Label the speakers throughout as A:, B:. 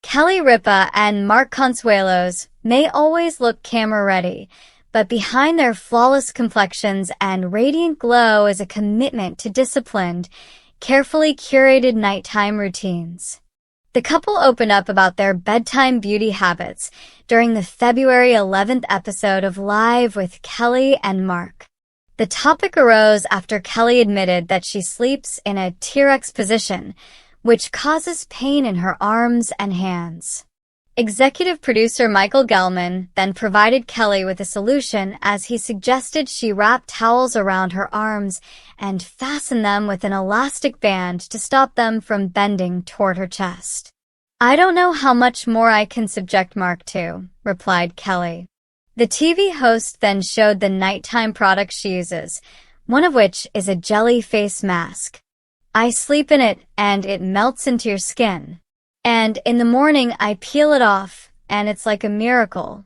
A: Kelly Ripa and Mark Consuelos may always look camera-ready, but behind their flawless complexions and radiant glow is a commitment to disciplined, carefully curated nighttime routines. The couple opened up about their bedtime beauty habits during the February 11th episode of Live with Kelly and Mark. The topic arose after Kelly admitted that she sleeps in a T-Rex position, which causes pain in her arms and hands. Executive producer Michael Gelman then provided Kelly with a solution as he suggested she wrap towels around her arms and fasten them with an elastic band to stop them from bending toward her chest. "I don't know how much more I can subject Mark to," replied Kelly. The TV host then showed the nighttime products she uses, one of which is a jelly face mask. "I sleep in it and it melts into your skin. And in the morning I peel it off and it's like a miracle.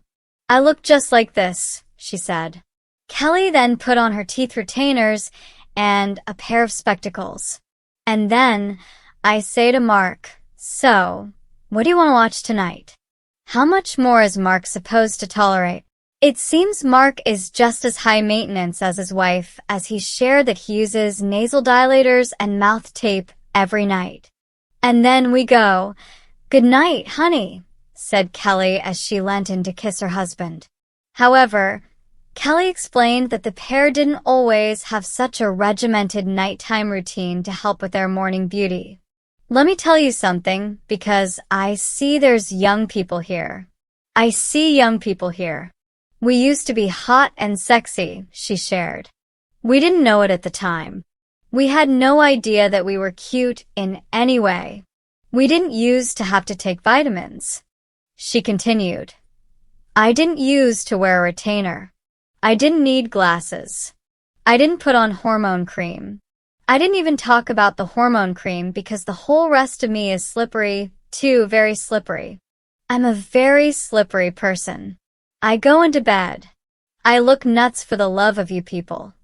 A: I look just like this," she said. Kelly then put on her teeth retainers and a pair of spectacles. "And then I say to Mark, 'So, what do you want to watch tonight?'" How much more is Mark supposed to tolerate? It seems Mark is just as high maintenance as his wife, as he shared that he uses nasal dilators and mouth tape every night. "And then we go. 'Good night, honey,'" said Kelly as she leant in to kiss her husband. However, Kelly explained that the pair didn't always have such a regimented nighttime routine to help with their morning beauty. "Let me tell you something, because I see there's young people here. I see young people here. We used to be hot and sexy," she shared. "We didn't know it at the time. We had no idea that we were cute in any way. We didn't use to have to take vitamins." She continued, "I didn't use to wear a retainer. I didn't need glasses. I didn't put on hormone cream. I didn't even talk about the hormone cream because the whole rest of me is slippery, too, very slippery. I'm a very slippery person. I go into bed. I look nuts for the love of you people."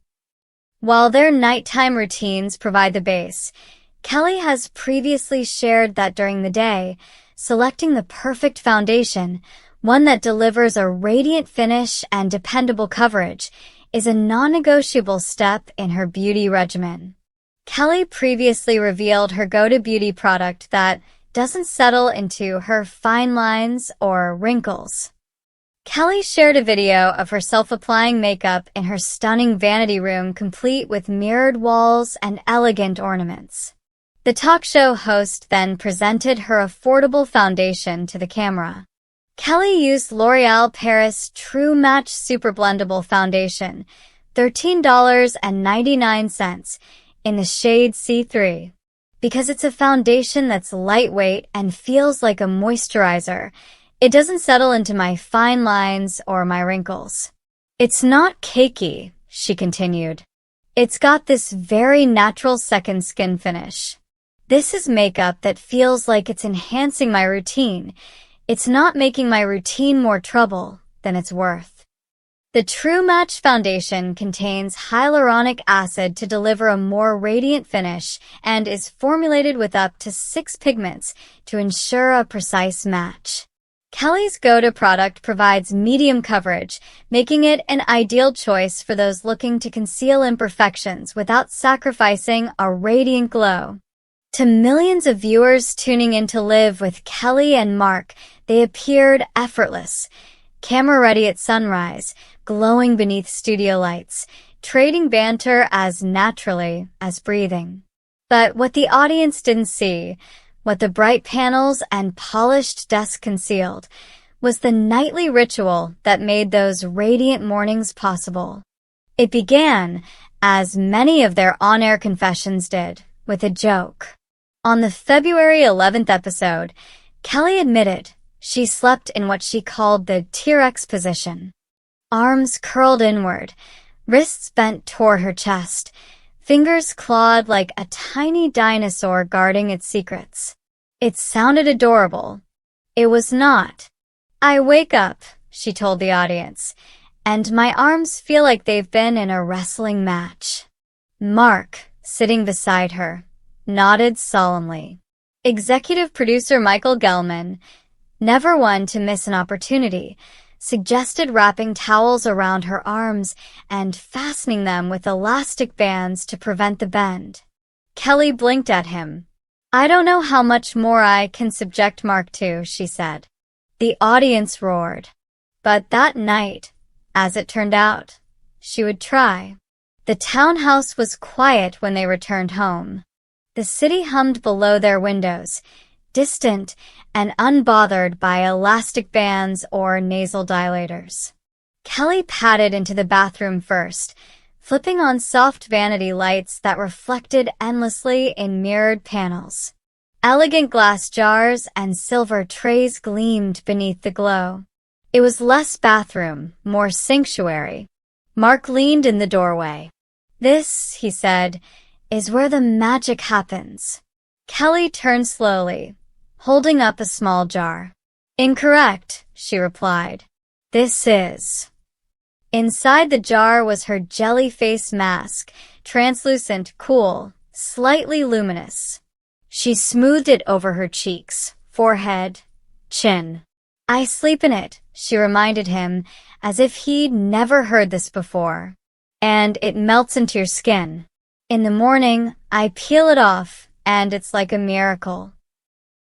A: While their nighttime routines provide the base, Kelly has previously shared that during the day, selecting the perfect foundation, one that delivers a radiant finish and dependable coverage, is a non-negotiable step in her beauty regimen. Kelly previously revealed her go-to beauty product that doesn't settle into her fine lines or wrinkles. Kelly shared a video of herself applying makeup in her stunning vanity room complete with mirrored walls and elegant ornaments. The talk show host then presented her affordable foundation to the camera. Kelly used L'Oréal Paris True Match Super Blendable Foundation, $13.99, in the shade C3. Because it's a foundation that's lightweight and feels like a moisturizer, it doesn't settle into my fine lines or my wrinkles. "It's not cakey," she continued. "It's got this very natural second skin finish. This is makeup that feels like it's enhancing my routine. It's not making my routine more trouble than it's worth." The True Match Foundation contains hyaluronic acid to deliver a more radiant finish and is formulated with up to 6 pigments to ensure a precise match. Kelly's go-to product provides medium coverage, making it an ideal choice for those looking to conceal imperfections without sacrificing a radiant glow. To millions of viewers tuning in to Live with Kelly and Mark, they appeared effortless, camera-ready at sunrise, glowing beneath studio lights, trading banter as naturally as breathing. But what the audience didn't see, what the bright panels and polished desk concealed, was the nightly ritual that made those radiant mornings possible. It began, as many of their on-air confessions did, with a joke. On the February 11th episode, Kelly admitted she slept in what she called the T-Rex position. Arms curled inward, wrists bent toward her chest, fingers clawed like a tiny dinosaur guarding its secrets. It sounded adorable. It was not. "I wake up," she told the audience, "and my arms feel like they've been in a wrestling match." Mark, sitting beside her, nodded solemnly. Executive producer Michael Gelman, never one to miss an opportunity, suggested wrapping towels around her arms and fastening them with elastic bands to prevent the bend. Kelly blinked at him. "I don't know how much more I can subject Mark to," she said. The audience roared. But that night, as it turned out, she would try. The townhouse was quiet when they returned home. The city hummed below their windows, distant and unbothered by elastic bands or nasal dilators. Kelly padded into the bathroom first, flipping on soft vanity lights that reflected endlessly in mirrored panels. Elegant glass jars and silver trays gleamed beneath the glow. It was less bathroom, more sanctuary. Mark leaned in the doorway. "This," he said, "is where the magic happens." Kelly turned slowly, holding up a small jar. "Incorrect," she replied. "This is." Inside the jar was her jelly face mask, translucent, cool, slightly luminous. She smoothed it over her cheeks, forehead, chin. "I sleep in it," she reminded him, as if he'd never heard this before. "And it melts into your skin. In the morning, I peel it off, and it's like a miracle."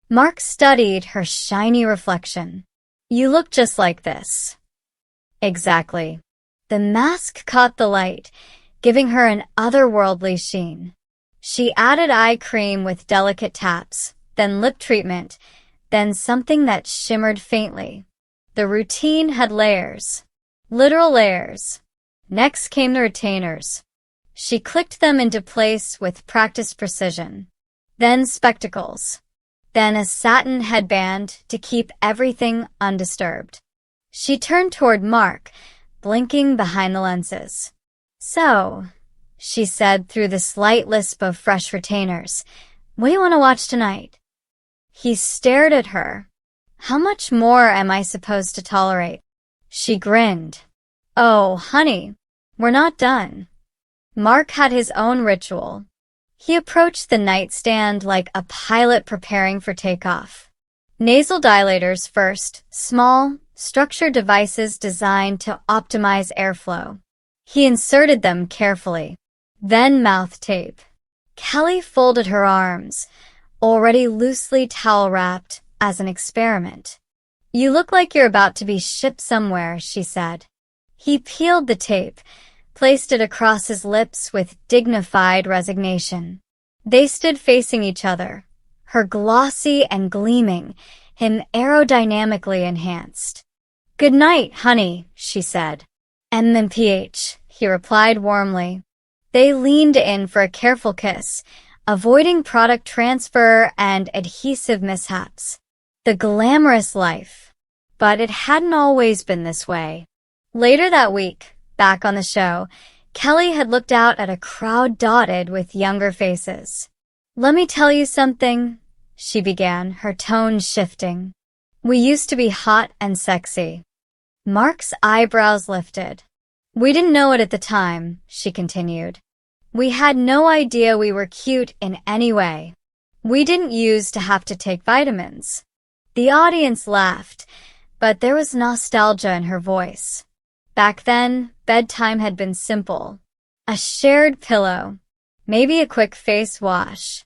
A: Mark studied her shiny reflection. "You look just like this." "Exactly." The mask caught the light, giving her an otherworldly sheen. She added eye cream with delicate taps, then lip treatment, then something that shimmered faintly. The routine had layers. Literal layers. Next came the retainers. She clicked them into place with practiced precision. Then spectacles. Then a satin headband to keep everything undisturbed. She turned toward Mark, blinking behind the lenses. "So," she said through the slight lisp of fresh retainers, "what do you want to watch tonight?" He stared at her. "How much more am I supposed to tolerate?" She grinned. "Oh, honey, we're not done." Mark had his own ritual. He approached the nightstand like a pilot preparing for takeoff. Nasal dilators first, small, structured devices designed to optimize airflow. He inserted them carefully. Then mouth tape. Kelly folded her arms, already loosely towel-wrapped, as an experiment. "You look like you're about to be shipped somewhere," she said. He peeled the tape, placed it across his lips with dignified resignation. They stood facing each other, her glossy and gleaming, him aerodynamically enhanced. "Good night, honey," she said. "MMPH," he replied warmly. They leaned in for a careful kiss, avoiding product transfer and adhesive mishaps. The glamorous life. But it hadn't always been this way. Later that week, back on the show, Kelly had looked out at a crowd dotted with younger faces. "Let me tell you something," she began, her tone shifting. "We used to be hot and sexy." Mark's eyebrows lifted. "We didn't know it at the time," she continued. "We had no idea we were cute in any way. We didn't use to have to take vitamins." The audience laughed, but there was nostalgia in her voice. Back then, bedtime had been simple. A shared pillow, maybe a quick face wash.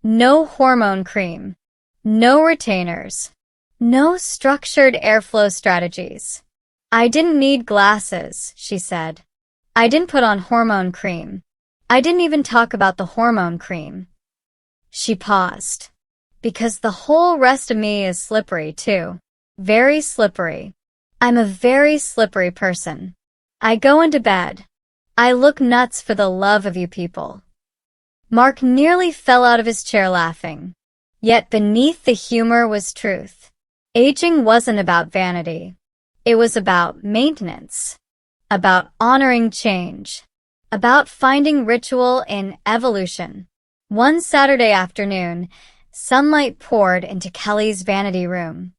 A: No hormone cream. No retainers. No structured airflow strategies. "I didn't need glasses," she said. "I didn't put on hormone cream. I didn't even talk about the hormone cream." She paused. "Because the whole rest of me is slippery, too. Very slippery. I'm a very slippery person. I go into bed. I look nuts for the love of you people." Mark nearly fell out of his chair laughing. Yet beneath the humor was truth. Aging wasn't about vanity. It was about maintenance. About honoring change. About finding ritual in evolution. One Saturday afternoon, sunlight poured into Kelly's vanity room.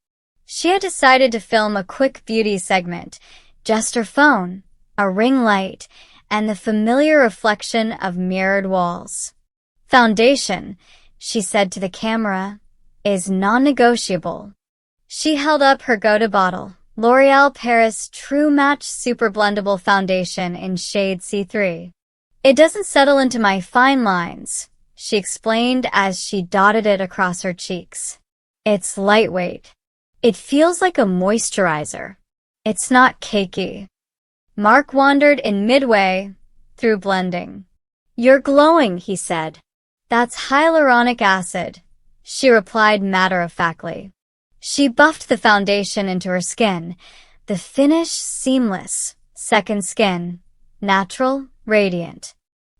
A: She had decided to film a quick beauty segment, just her phone, a ring light, and the familiar reflection of mirrored walls. "Foundation," she said to the camera, "is non-negotiable." She held up her go-to bottle, L'Oréal Paris True Match Super Blendable Foundation in shade C3. It doesn't settle into my fine lines, she explained as she dotted it across her cheeks. It's lightweight. It feels like a moisturizer. It's not cakey. Mark wandered in midway through blending. You're glowing, he said. That's hyaluronic acid, she replied matter-of-factly. She buffed the foundation into her skin. The finish seamless, second skin, natural, radiant.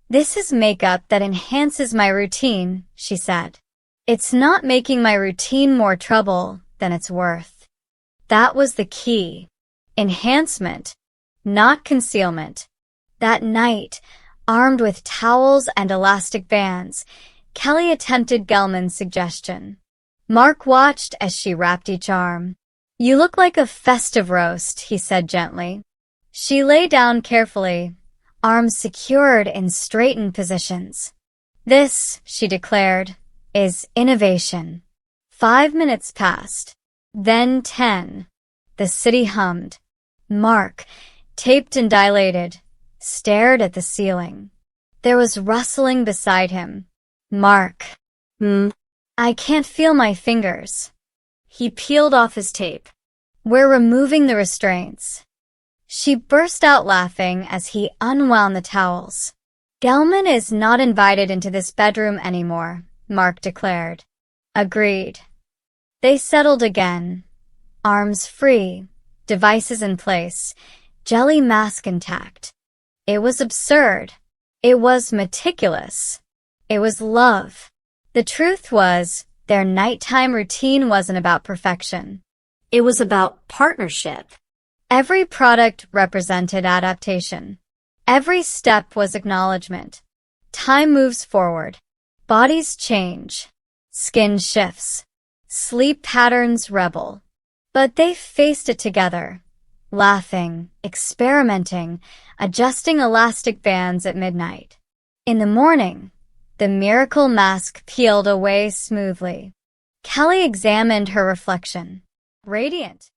A: This is makeup that enhances my routine, she said. It's not making my routine more trouble than it's worth. That was the key. Enhancement, not concealment. That night, armed with towels and elastic bands, Kelly attempted Gelman's suggestion. Mark watched as she wrapped each arm. You look like a festive roast, he said gently. She lay down carefully, arms secured in straightened positions. This, she declared, is innovation. 5 minutes passed. Then 10. The city hummed. Mark, taped and dilated, stared at the ceiling. There was rustling beside him. Mark. I can't feel my fingers. He peeled off his tape. We're removing the restraints. She burst out laughing as he unwound the towels. Gelman is not invited into this bedroom anymore, Mark declared. Agreed. They settled again. Arms free, devices in place, jelly mask intact. It was absurd. It was meticulous. It was love. The truth was, their nighttime routine wasn't about perfection. It was about partnership. Every product represented adaptation. Every step was acknowledgement. Time moves forward. Bodies change. Skin shifts. Sleep patterns rebel. But they faced it together, laughing, experimenting, adjusting elastic bands at midnight. In the morning, the miracle mask peeled away smoothly. Kelly examined her reflection. Radiant.